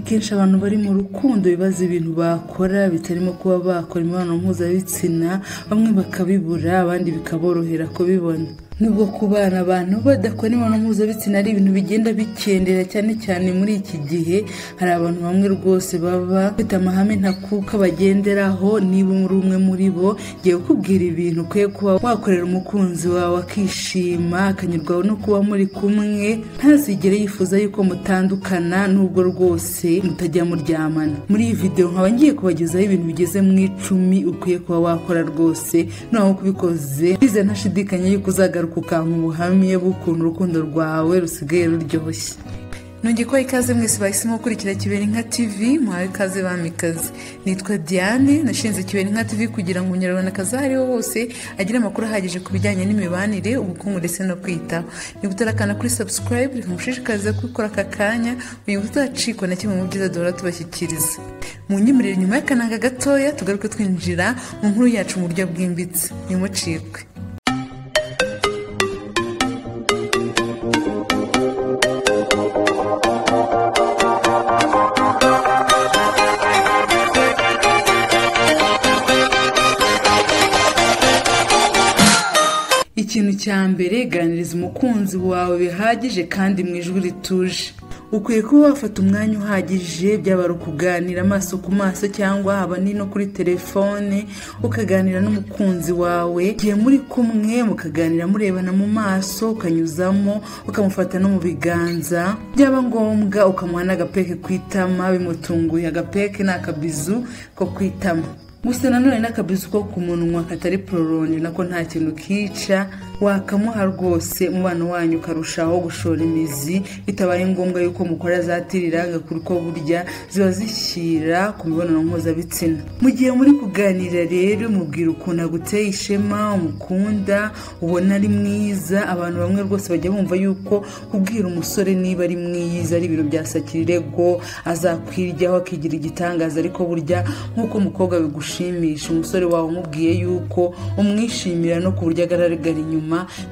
kenshi abantu bari mu rukundo bibaza ibintu bakora bitarimo kuba bakora imibonano mpuzabitsina, bamwe bakabibura abandi bikaborohera kubibona. Nubwo kubana abantu badakora imibonano mpuzabitsina ari ibintu bigenda bikendera cyane cyane muri iki gihe, hari abantu bamwe rwose baba bafite amahame ntakuka bagenderaho. Niba muri umwe muri bo, ngiye kukubwira ibintu ukwiye kuba wakorera umukunzi wawe akishima akanyurwa no kuba muri kumwe, ntazigere yifuza yuko mutandukana nubwo rwose mutajya muryamana. Muri iyi video nkaba ngiye kubagezaho ibintu bigeze mu 10 ukwiye kuba wakora rwose, naho kubikoze bize ntashidikanya yuko uzagaruka ukampa ubuhamya bw'ukuntu urukundo rwawe rusigaye ruryoshye. Nongeye ko ikaze mwese bahisemo gukurikira Kiberinka TV, muhawe ikaze bamikaze. Nitwa Diane, nashinze Kiberinka TV kugira ngo umunyarwandakazi aho ari hose agire amakuru ahagije ku bijyanye n'imibanire, ubukungu ndetse no kwitaho. Niba utarakanda kuri subscribe, reka mushishikarize kubikora aka kanya kugira ngo utacikwa na kimwe mu byiza duhora tubashyikiriza. Munyemerere nyuma y'akananga gatoya tugaruke twinjira mu nkuru yacu mu buryo bwimbitse. Nimucikwe. Ikintu cya mbere, ganiriza umukunzi wawe bihagije kandi mu ijwi rituje. Ukwiye kuba wafata umwanya uhagije, byaba ari ukuganira amaso ku maso cyangwa haba ni no kuri telefone, ukaganira n'umukunzi wawe igihe muri kumwe, mukaganira murebana mu maso, ukanyuzamo ukamufata no mu biganza, byaba ngombwa ukamuha n'agapeke kwitama bimutunguye. Agapeke ni akabizu ko kwitama, gusa nanone n'akabizu ko ku munwa katari prolonge nako nta kintu kica. Wakamuha rwose umubano wanyu karushaho gushora imizi, bitabaye ngombwa yuko mukora zatiriranga kuko burya ziba zishyira ku mibonano mpuzabitsina. Mu gihe muri kuganira rero, mubwira ukuntu aguteye ishema, umukunda, ubona ari mwiza. Abantu bamwe rwose bajya bumva yuko kubwira umusore niba ari mwiza ari ibintu byasakirirego, azakwiryaho akigira igitangaza, ariko burya nk'uko umukobwa bigushimisha umusore wawe umubwiye yuko umwishimira no ku buryo agaragara inyuma,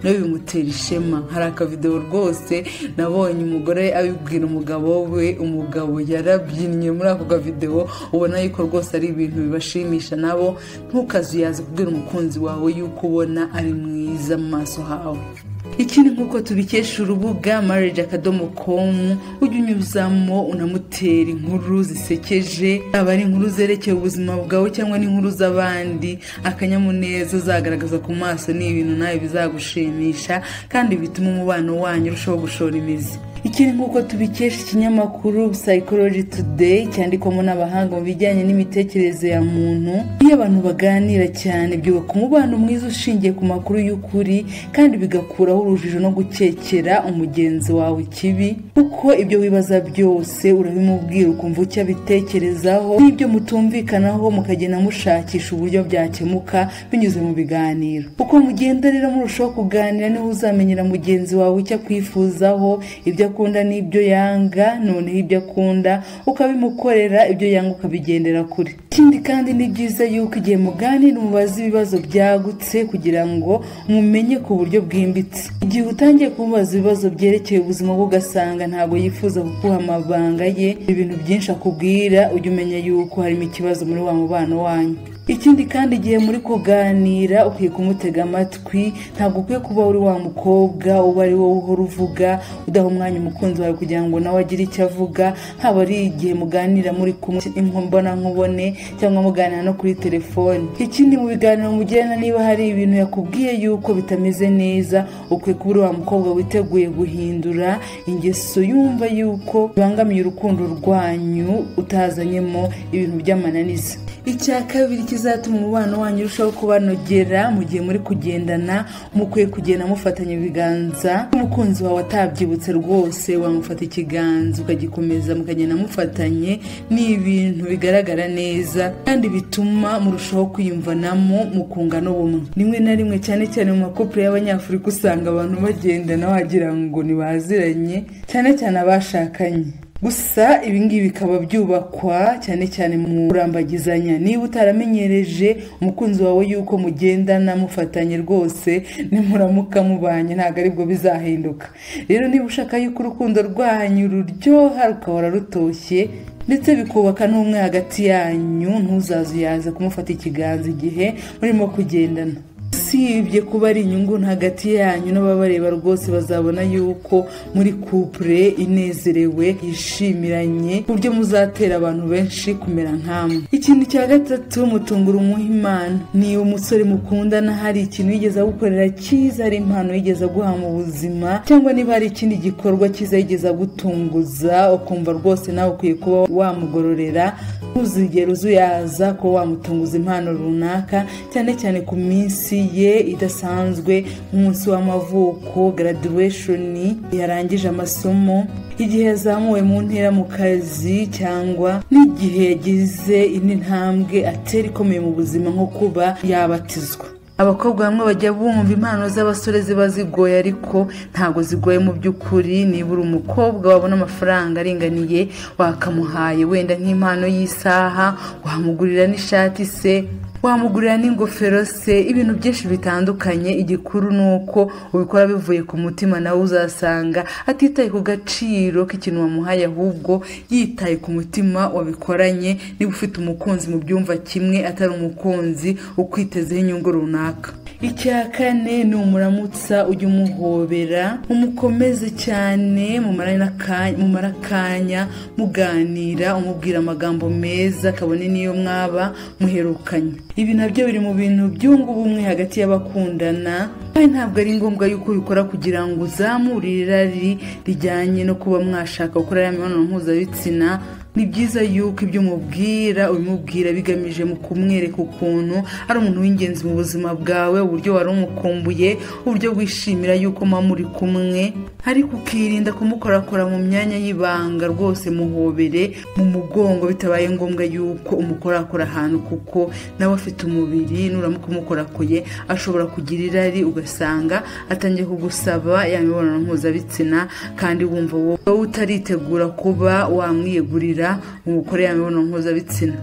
nawe bimutera ishema. Hari akavideo rwose nabonye umugore abibwira umugabo we, umugabo yarabyinnye muri ako kavideo, ubona yuko rwose ari ibintu bibashimisha nabo. Ntukazuyaze kubwira umukunzi wawe yuko ubona ari mwiza mu maso hawe. Ikindi nk'uko tubikesha urubuga marriage.com, ujye unyuzamo unamutera inkuru zisekeje, aba ari inkuru zerekeye ubuzima bwawe cyangwa n'inkuru z'abandi. Akanyamuneza uzagaragaza ku maso ni ibintu nawe bizagushimisha kandi bituma umubano wanyu urushaho gushora imizi. Ikindi nk'uko tubikesha ikinyamakuru Psychology Today cyandikwamo n'abahanga mu bijyanye n'imitekerereze ya muntu, iyo abantu baganira cyane byubaka umubano mwiza ushingiye ku makuru y'ukuri kandi bigakuraho urujijo no gukekera umugenzi wawe ikibi, kuko ibyo wibaza byose urabimubwira ukumva icyo abitekerezaho, n'ibyo mutumvikanaho mukagenda mushakisha uburyo byakemuka binyuze mu biganiro. Uko mugenda rero murushaho kuganira, niho uzamenyera mugenzi wawe icyo akwifuzaho, ibyo akunda n'ibyo yanga, noneho ibyo akunda ukabimukorera, ibyo yanga ukabigendera kure. Ikindi kandi ni byiza yuko igihe muganira mubaza ibibazo byagutse kugira ngo mumenye ku buryo bwimbitse. Igihe utangiye kumubaza ibibazo byerekeye ubuzima bwe ugasanga ntabwo yifuza kuguha amabanga ye, ibintu byinshi akubwira, ujye umenya yuko harimo ikibazo muri wa mubano wanyu. Ikindi kandi igihe muri kuganira ukwiye kumutega amatwi, ntabwo ukwiye kuba uri wa mukobwa uba ari wowe uhora uvuga, udaha umwanya umukunzi wawe kugira ngo nawe agire icyo avuga, haba ari igihe muganira muri kumwe imbona nkubone cyangwa muganira no kuri telefone. Ikindi mu biganiro mugirana, niba hari ibintu yakubwiye yuko bitameze neza, ukwiye kuba uri wa mukobwa witeguye guhindura ingeso yumva yuko bibangamiye urukundo rwanyu, utazanyemo ibintu by'amananiza. Icya kabiri kizatuma umubano wanyu urushaho kubanogera mu gihe muri kugendana, mukwiye kugenda mufatanya ibiganza. Umukunzi wawe atabyibutse rwose, wamufata ikiganza ukagikomeza mukagenda mufatanye, ni ibintu bigaragara neza kandi bituma murushaho kwiyumvanamo mukunga n'ubumwe. Rimwe na rimwe cyane cyane mu makopere y'Abanyafurika usanga abantu bagendana wagira ngo ntibaziranye, cyane cyane abashakanye. gusa ibingibi bikaba byubakwa cyane cyane mu kurambagizanya. Niba utaramenyereje umukunzi wawe yuko mugendana mufatanye rwose, nimuramuka mubanye ntabwo aribwo bizahinduka. Rero niba ushaka yuko urukundo rwanyu ruryoha rukahora rutoshye ndetse bikubaka n'umwe hagati yanyu, ntuzazuyaza kumufata ikiganza igihe murimo kugendana. Usibye kuba ari inyungu hagati yanyu n'ababareba rwose bazabona yuko muri couple inezerewe yishimiranye ku buryo muzatera abantu benshi kumera nkamwe. Ikintu cya gatatu, mutungura umuhimana. Ni umusore mukundana hari ikintu yigeze agukorera cyiza, ari impano yigeze aguha mu buzima, cyangwa niba hari ikindi gikorwa cyiza yigeze agutunguza ukumva rwose nawe ukwiye kuba wamugororera, ntuzigere uzuyaza ko wamutunguza impano runaka, cyane cyane ku minsi ye idasanzwe nk'umunsi w'amavuko, graduation, yarangije amasomo, igihe yazamuwe mu ntera mu kazi, cyangwa n'igihe yagize indi ntambwe atera ikomeye mu buzima nko kuba yabatizwa. Abakobwa bamwe bajya bumva impano z'abasore ziba zigoye, ariko ntago zigoye mu by'ukuri. Niba uri umukobwa wabona amafaranga aringaniye wakamuhaye wenda nk'impano y'isaha, wamugurira n'ishati se, wamugurira n'ingofero se, ibintu byinshi bitandukanye. Igikuru nuko ubikora bivuye ku mutima, nawe uzasanga atitaye ku gaciro k'ikintu wamuhaye, ahubwo yitaye ku mutima wabikoranye. Niba ufite umukunzi mu byumva kimwe, atari umukunzi ukwitezeho inyungu runaka. Icya kane ni umuramutsa, ujye umuhobera, umukomeze cyane, mumara akanya muganira, umubwira amagambo meza kabone niyo mwaba muherukanye. Ibi nabyo biri mu bintu byunga ubumwe hagati y'abakundana, kandi ntabwo ari ngombwa yuko ubikora kugira ngo uzamure irari rijyanye no kuba mwashaka gukora imibonano mpuzabitsina. Ni byiza yuko ibyo ubimubwira bigamije mu kumwereka ukuntu ari umuntu w'ingenzi mu buzima bwawe, uburyo wari umukumbuye, uburyo wishimira yuko muri kumwe, ariko ukirinda kumukorakora mu myanya y'ibanga. Rwose muhobere mu mugongo, bitabaye ngombwa yuko umukorakora ahantu, kuko nawe afite umubiri. Nuramuka umukorakoye ashobora kugira irari, ugasanga atangiye kugusaba ya mibonano mpuzabitsina, kandi wumva wowe utaritegura kuba wamwiyegurira mu gukora ya mibonano mpuzabitsina.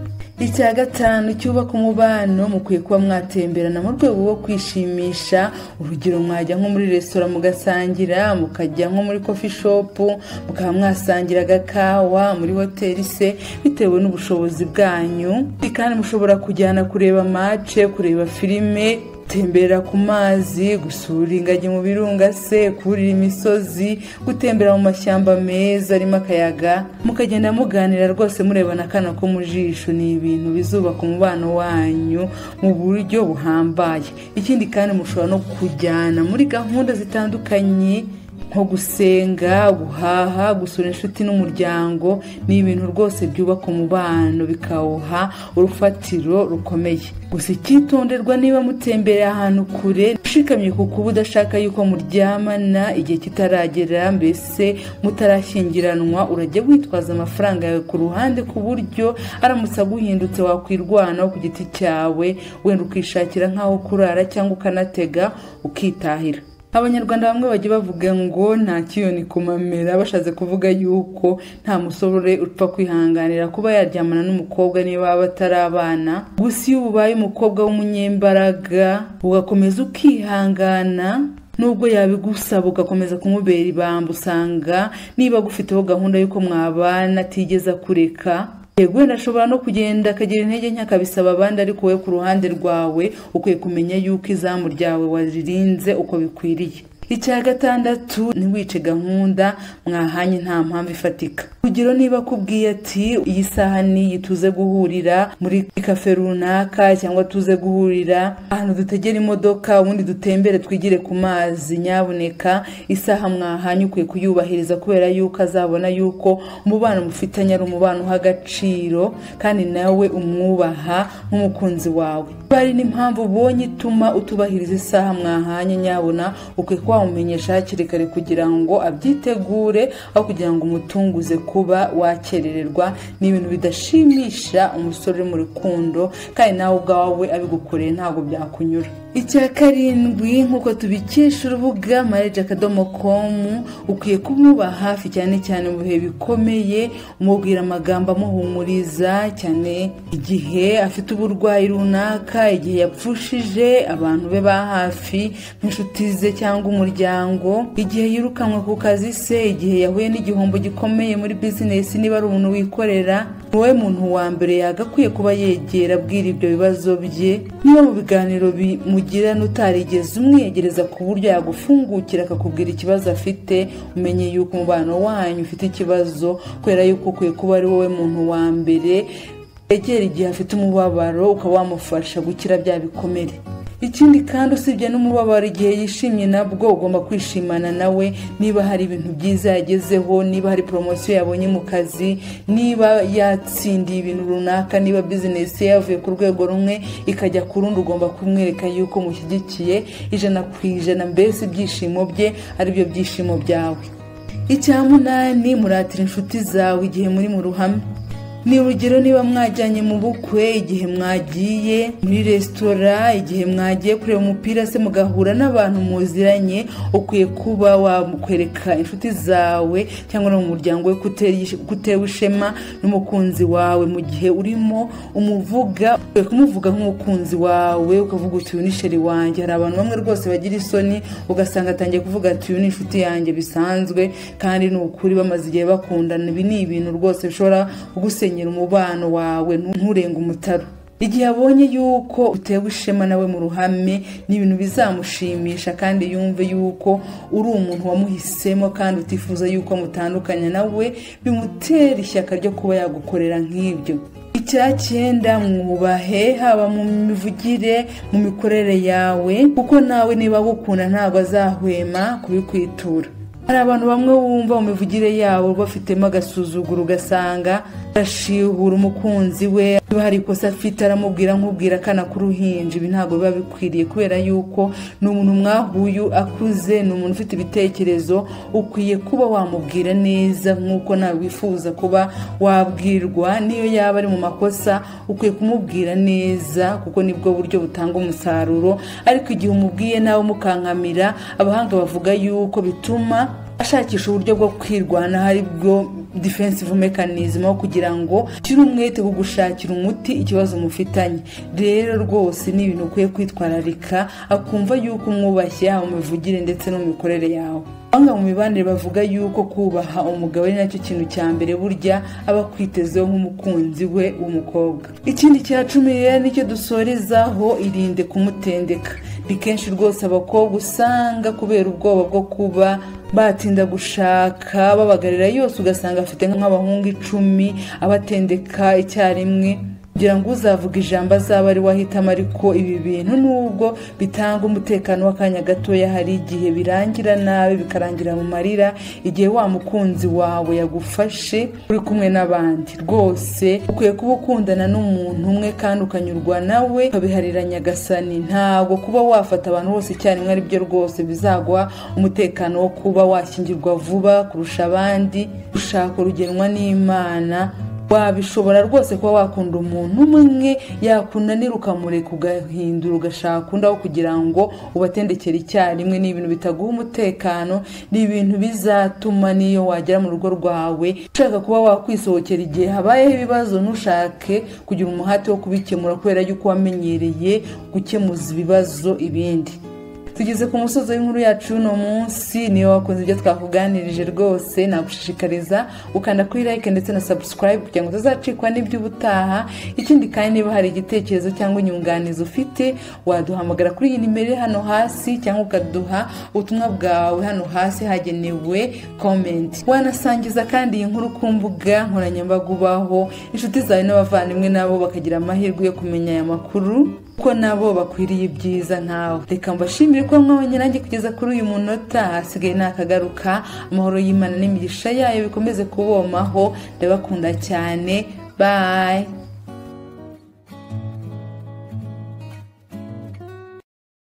Icya gatanu, cyubaka umubano, mukwiye kuba mwatemberana mu rwego rwo kwishimisha. Urugero, mwajya nko muri resitora mugasangira, mukajya nko muri coffee shop mukaba mwasangira agakawa, muri hoteli se, bitewe n'ubushobozi bwanyu. Kandi mushobora kujyana kureba match, kureba filime, gutembera ku mazi, gusura ingagi mu birunga se, kurira imisozi, gutembera mu mashyamba meza arimo akayaga, mukagenda muganira rwose murebana akana ko mu jisho. Ni ibintu bizubaka umubano wanyu mu buryo buhambaye. Ikindi kandi mushobora no kujyana muri gahunda zitandukanye nko gusenga, guhaha, gusura inshuti n'umuryango. Ni ibintu rwose byubaka umubano bikawuha urufatiro rukomeye. Gusa icyitonderwa, niba mutembereye ahantu kure, ushikamye ku kuba udashaka yuko muryamana igihe kitaragera, mbese mutarashyingiranwa, urajya witwaza amafaranga yawe ku ruhande, ku buryo aramutse aguhindutse wakwirwanaho ku giti cyawe, wenda ukishakira nk'aho kurara cyangwa ukanatega ukitahira. Abanyarwanda bamwe bajya bavuga ngo nta kiyoni kumamera, bashatse kuvuga yuko nta musore upfa kwihanganira kuba yaryamana n'umukobwa niba batarabana. Gusa iyo ubaye umukobwa w'umunyembaraga ugakomeza ukihangana, nubwo yabigusaba ugakomeza kumubera ibamba, usanga niba gufiteho gahunda yuko mwabana atigeze kureka. Yego, ndashobora no kugenda akagira intege nke akabisaba abandi, ariko wowe ku ruhande rwawe ukwiye kumenya yuko izamu ryawe waririnze uko bikwiriye. Icya gatandatu, ntiwice gahunda mwahanye nta mpamvu ifatika. Urugero, niba akubwiye ati iyi saha ni tuze guhurira muri cafe runaka, cyangwa tuze guhurira ahantu dutegera imodoka, ubundi dutembere twigire ku mazi, nyabuneka isaha mwahanye ukwiye kuyubahiriza, kubera yuko azabona yuko umubano mufitanye ari umubano w'agaciro, kandi nawe umwubaha nk'umukunzi wawe. Bari n'impamvu ubonye ituma utubahiriza isaha mwahanye, nyabuna ukwiye kuba wamumenyesha hakiri kare kugira ngo abyitegure, aho kugira ngo umutunguze kuba wakerererwa. Ni ibintu bidashimisha umusore mu rukundo, kandi nawe ubwawe abigukoreye ntabwo byakunyura. icya karindwi nk'uko tubikesha urubuga marriage.com, ukwiye kumuba hafi cyane cyane mu bihe bikomeye, umubwira amagambo amuhumuriza cyane igihe afite uburwayi runaka, igihe yapfushije abantu be ba hafi nk'inshuti ze cyangwa umuryango, igihe yirukanwe ku kazi se, igihe yahuye n'igihombo gikomeye muri business. Niba ari umuntu wikorera, wowe muntu wa mbere yagakwiye kuba yegera abwira ibyo bibazo bye. Niba mu biganiro mugira n'utarigeze umwegereza ku buryo yagufungukira akakubwira ikibazo afite, umenye yuko umubano wanyu ufite ikibazo, kubera yuko ukwiye kuba ari wowe muntu wa mbere egera igihe afite umubabaro, ukaba wamufasha gukira bya bikomere. Ikindi kandi usibye n'umubabaro, igihe yishimye nabwo ugomba kwishimana nawe. Niba hari ibintu byiza yagezeho, niba hari promotion yabonye mu kazi, niba yatsindiye ibintu runaka, niba business yavuye ku rwego rumwe ikajya ku rundi, ugomba kumwereka yuko mushyigikiye 100%, mbese ibyishimo bye ari byo byishimo byawe. Icya munani, muratira inshuti zawe igihe muri mu ruhame. Ni urugero niba mwajyanye mu bukwe, igihe mwagiye muri resitora, igihe mwagiye kureba umupira se mugahura n'abantu muziranye, ukwiye kuba wamukwereka inshuti zawe cyangwa no mu muryango we kutewe ishema n'umukunzi wawe mu gihe urimo umuvuga, ukwiye kumuvuga nk'umukunzi wawe, ukavuga uti uyu ni sheri wanjye. Hari abantu bamwe rwose bagira isoni, ugasanga atangiye kuvuga ati uyu ni inshuti yanjye bisanzwe, kandi ni ukuri bamaze igihe bakundana. Ibi ni ibintu rwose bishobora kugusenya umubano wawe nturenga umutaro. Igihe abonye yuko utewe ishema nawe mu ruhame, ni ibintu bizamushimisha kandi yumve yuko uri umuntu wamuhisemo kandi utifuza yuko mutandukanya nawe, bimutera ishyaka ryo kuba yagukorera nk'ibyo. Icya 9, mwubahe haba mu mivugire, mu mikorere yawe, kuko nawe niba agukunda ntabwo azahwema kubikwitura. Hari abantu bamwe wumva mu mivugire yabo bafitemo agasuzuguro, ugasanga arashihura umukunzi we, niba hari ikosa afite aramubwira nk'ubwira akana k'uruhinja. Ibi ntabwo biba bikwiriye, kubera yuko ni umuntu mwahuye akuze, ni umuntu ufite ibitekerezo. Ukwiye kuba wamubwira neza nk'uko nawe wifuza kuba wabwirwa. Niyo yaba ari mu makosa, ukwiye kumubwira neza, kuko nibwo buryo butanga umusaruro. Ariko igihe umubwiye nawe mukankamira, abahanga bavuga yuko bituma ashakisha uburyo bwo kwirwana, hari bwo defensive mechanism, aho kugira ngo kiri umwete kugushakira umuti ikibazo mufitanye. Rero rwose ni ibintu ukwiye kwitwararika, akumva yuko umwubashye haba mu mivugire ndetse no mu mikorere yawe. Banga mu mibanire bavuga yuko kubaha umugabo ari nacyo kintu cya mbere burya aba kwitezeho nk'umukunzi we w'umukobwa. Ikindi cya 10 rero nicyo dusorezaho, irinde kumutendeka. Ni kenshi rwose abakobwa usanga kubera ubwoba bwo kuba batinda gushaka babagarira yose, ugasanga afite nk'abahungu 10 abatendeka icyarimwe kugira ngo uzavuga ijambo azaba ari wahitamo. Ariko ibi bintu nubwo bitanga umutekano w'akanya gatoya, hari igihe birangira nabi, bikarangira mu marira, igihe wa mukunzi wawe yagufashe uri kumwe n'abandi. Rwose ukwiye kuba ukundana n'umuntu umwe kandi ukanyurwa nawe, ukabiharira Nyagasani. Ntabwo kuba wafata abantu bose icyarimwe ari byo rwose bizagwa umutekano wo kuba washyingirwa vuba kurusha abandi. Ushaka urugenwa n'Imana, wabishobora rwose kuba wakunda umuntu umwe, yakunanira ukamureka ugahindura ugashaka undi, aho kugira ngo ubatendekere icyarimwe. Ni ibintu bitaguha umutekano, ni ibintu bizatuma niyo wagera mu rugo rwawe ushaka kuba wakwisohokera igihe habayeho ibibazo, ntushake kugira umuhate wo kubikemura, kubera yuko wamenyereye gukemuza ibibazo ibindi. Tugeze ku musozo w'inkuru yacu no munsi. Niyo wakunze ibyo twakuganirije rwose, nagushishikariza ukanda kuri like ndetse na subscribe kugira ngo utazacikwa n'ibyo ubutaha. Ikindi kandi niba hari igitekerezo cyangwa inyunganizi ufite, waduhamagara kuri iyi nimero hano hasi, cyangwa ukaduha ubutumwa bwawe hano hasi hagenewe comment. Wanasangiza kandi iyi nkuru ku mbuga nkoranyambaga ubaho, inshuti zawe n'abavandimwe nabo bakagira amahirwe yo kumenya aya makuru, ko nabo bakwiriye ibyiza nkawe. Reka mbashimire ko mwabonye nanjye kugeza kuri uyu munota. Hasigaye nakagaruka. Amahoro y'Imana n'imigisha yayo bikomeze kubomaho. Ndabakunda cyane. Bye.